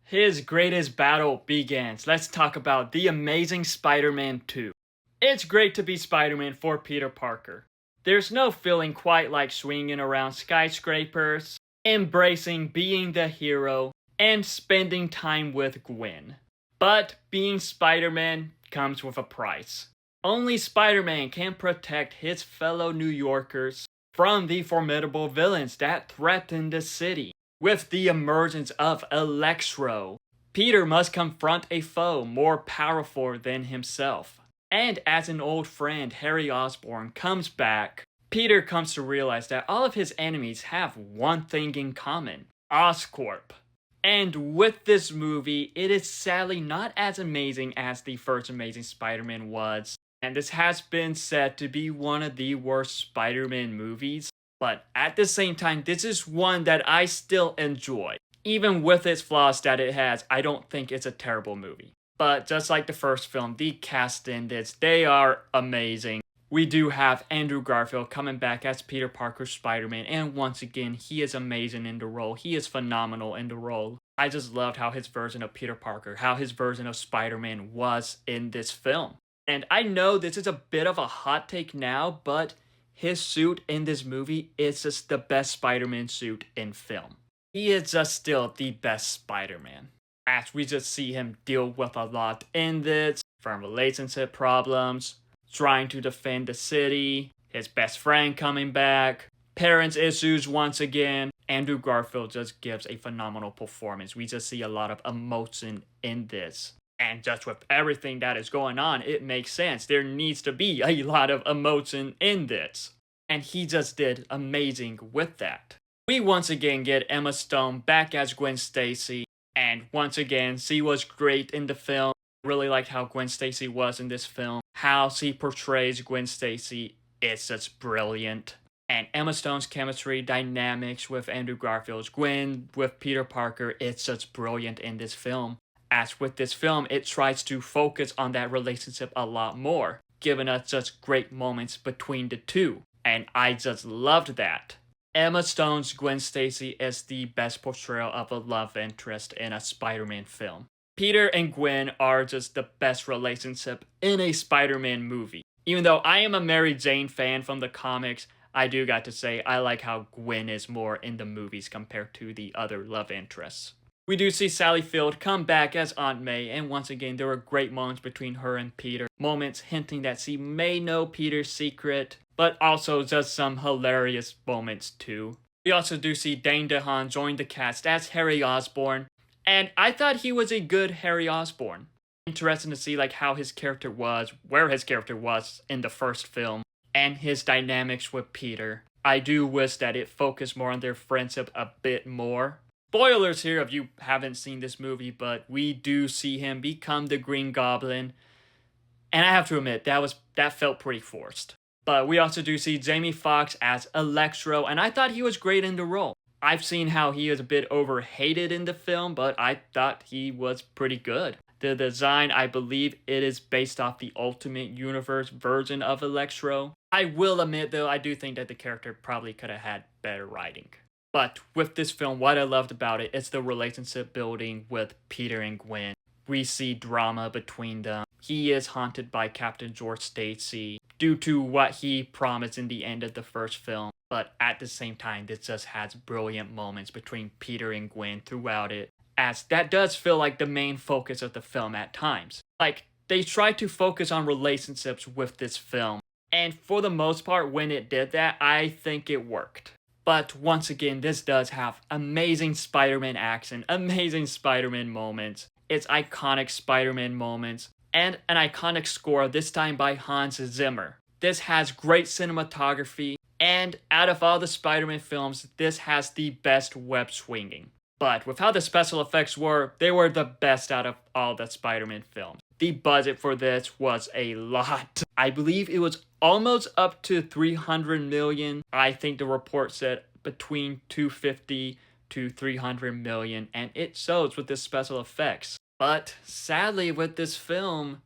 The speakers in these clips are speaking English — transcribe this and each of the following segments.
His greatest battle begins. Let's talk about The Amazing Spider-Man 2. It's great to be Spider-Man for Peter Parker. There's no feeling quite like swinging around skyscrapers, embracing being the hero, and spending time with Gwen. But being Spider-Man comes with a price. Only Spider-Man can protect his fellow New Yorkers from the formidable villains that threaten the city. With the emergence of Electro, Peter must confront a foe more powerful than himself. And as an old friend, Harry Osborn, comes back, Peter comes to realize that all of his enemies have one thing in common: Oscorp. And with this movie, it is sadly not as amazing as the first Amazing Spider-Man was, and this has been said to be one of the worst Spider-Man movies. But at the same time, this is one that I still enjoy. Even with its flaws that it has, I don't think it's a terrible movie. But just like the first film, the cast in this, they are amazing. We do have Andrew Garfield coming back as Peter Parker's Spider-Man, and once again, he is amazing in the role. He is phenomenal in the role. I just loved how his version of Peter Parker, how his version of Spider-Man was in this film. And I know this is a bit of a hot take now, but his suit in this movie is just the best Spider-Man suit in film. He is just still the best Spider-Man. As we just see him deal with a lot in this, from relationship problems, trying to defend the city, his best friend coming back, parents' issues once again. Andrew Garfield just gives a phenomenal performance. We just see a lot of emotion in this. And just with everything that is going on, it makes sense. There needs to be a lot of emotion in this. And he just did amazing with that. We once again get Emma Stone back as Gwen Stacy. And once again, she was great in the film. I really liked how Gwen Stacy was in this film. How she portrays Gwen Stacy is just brilliant. And Emma Stone's chemistry, dynamics with Andrew Garfield's Gwen, with Peter Parker, it's just brilliant in this film. As with this film, it tries to focus on that relationship a lot more, giving us such great moments between the two. And I just loved that. Emma Stone's Gwen Stacy is the best portrayal of a love interest in a Spider-Man film. Peter and Gwen are just the best relationship in a Spider-Man movie. Even though I am a Mary Jane fan from the comics, I do got to say I like how Gwen is more in the movies compared to the other love interests. We do see Sally Field come back as Aunt May, and once again there were great moments between her and Peter. Moments hinting that she may know Peter's secret, but also just some hilarious moments too. We also do see Dane DeHaan join the cast as Harry Osborn, and I thought he was a good Harry Osborn. Interesting to see like how his character was, where his character was in the first film, and his dynamics with Peter. I do wish that it focused more on their friendship a bit more. Spoilers here if you haven't seen this movie, but we do see him become the Green Goblin. And I have to admit, that felt pretty forced. But we also do see Jamie Foxx as Electro, and I thought he was great in the role. I've seen how he is a bit overhated in the film, but I thought he was pretty good. The design, I believe it is based off the Ultimate Universe version of Electro. I will admit though, I do think that the character probably could have had better writing. But with this film, what I loved about it is the relationship building with Peter and Gwen. We see drama between them. He is haunted by Captain George Stacy due to what he promised in the end of the first film. But at the same time, this just has brilliant moments between Peter and Gwen throughout it, as that does feel like the main focus of the film at times. Like, they try to focus on relationships with this film, and for the most part, when it did that, I think it worked. But once again, this does have amazing Spider-Man action, amazing Spider-Man moments, its iconic Spider-Man moments, and an iconic score, this time by Hans Zimmer. This has great cinematography, and out of all the Spider-Man films, this has the best web swinging. But with how the special effects were, they were the best out of all the Spider-Man films. The budget for this was a lot. I believe it was almost up to $300 million. I think the report said between $250 to $300 million, and it shows with the special effects. But sadly with this film,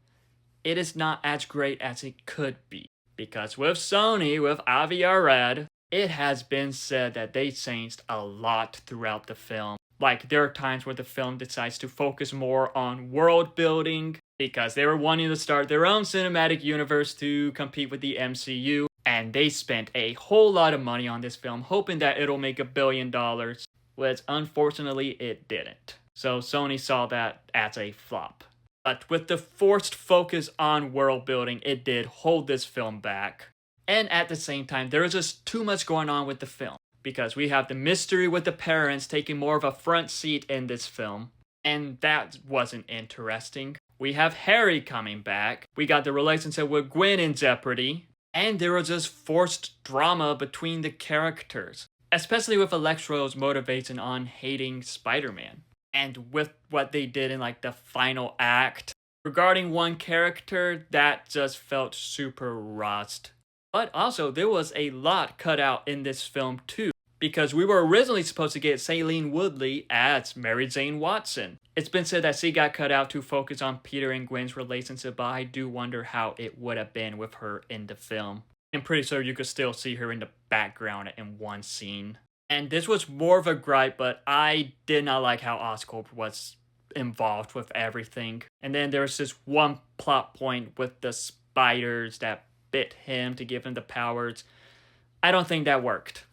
it is not as great as it could be. Because with Sony, with Avi Arad, it has been said that they changed a lot throughout the film. Like, there are times where the film decides to focus more on world building because they were wanting to start their own cinematic universe to compete with the MCU, and they spent a whole lot of money on this film hoping that it'll make $1 billion, which unfortunately it didn't. So Sony saw that as a flop. But with the forced focus on world building, it did hold this film back. And at the same time, there was just too much going on with the film, because we have the mystery with the parents taking more of a front seat in this film, and that wasn't interesting. We have Harry coming back, we got the relationship with Gwen in jeopardy, and there was just forced drama between the characters, especially with Electro's motivation on hating Spider-Man. And with what they did in like the final act, regarding one character, that just felt super rushed. But also, there was a lot cut out in this film too, because we were originally supposed to get Shailene Woodley as Mary Jane Watson. It's been said that she got cut out to focus on Peter and Gwen's relationship, but I do wonder how it would have been with her in the film. I'm pretty sure you could still see her in the background in one scene. And this was more of a gripe, but I did not like how Oscorp was involved with everything. And then there was this one plot point with the spiders that bit him to give him the powers. I don't think that worked.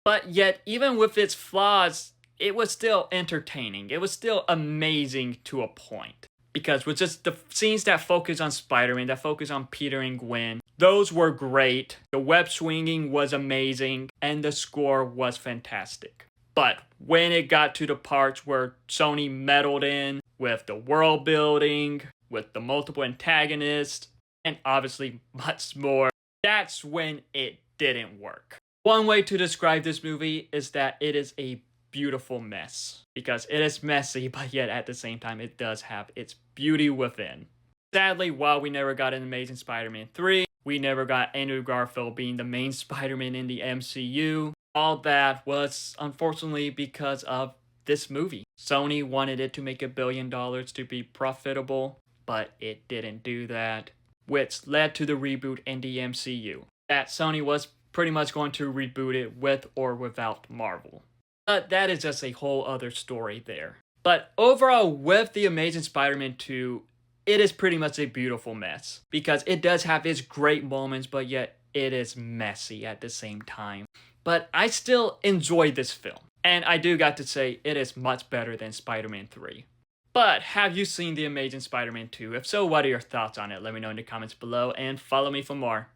But yet, even with its flaws, it was still entertaining. It was still amazing to a point. Because with just the scenes that focus on Spider-Man, that focus on Peter and Gwen, those were great. The web swinging was amazing, and the score was fantastic. But when it got to the parts where Sony meddled in with the world building, with the multiple antagonists, and obviously much more, that's when it didn't work. One way to describe this movie is that it is a beautiful mess, because it is messy, but yet at the same time it does have its beauty within. Sadly, while we never got an Amazing Spider-Man 3, we never got Andrew Garfield being the main Spider-Man in the MCU. All that was unfortunately because of this movie. Sony wanted it to make $1 billion to be profitable, but it didn't do that, which led to the reboot in the MCU. That Sony was pretty much going to reboot it with or without Marvel. But that is just a whole other story there. But overall, with The Amazing Spider-Man 2, it is pretty much a beautiful mess. Because it does have its great moments, but yet it is messy at the same time. But I still enjoy this film. And I do got to say, it is much better than Spider-Man 3. But have you seen The Amazing Spider-Man 2? If so, what are your thoughts on it? Let me know in the comments below and follow me for more.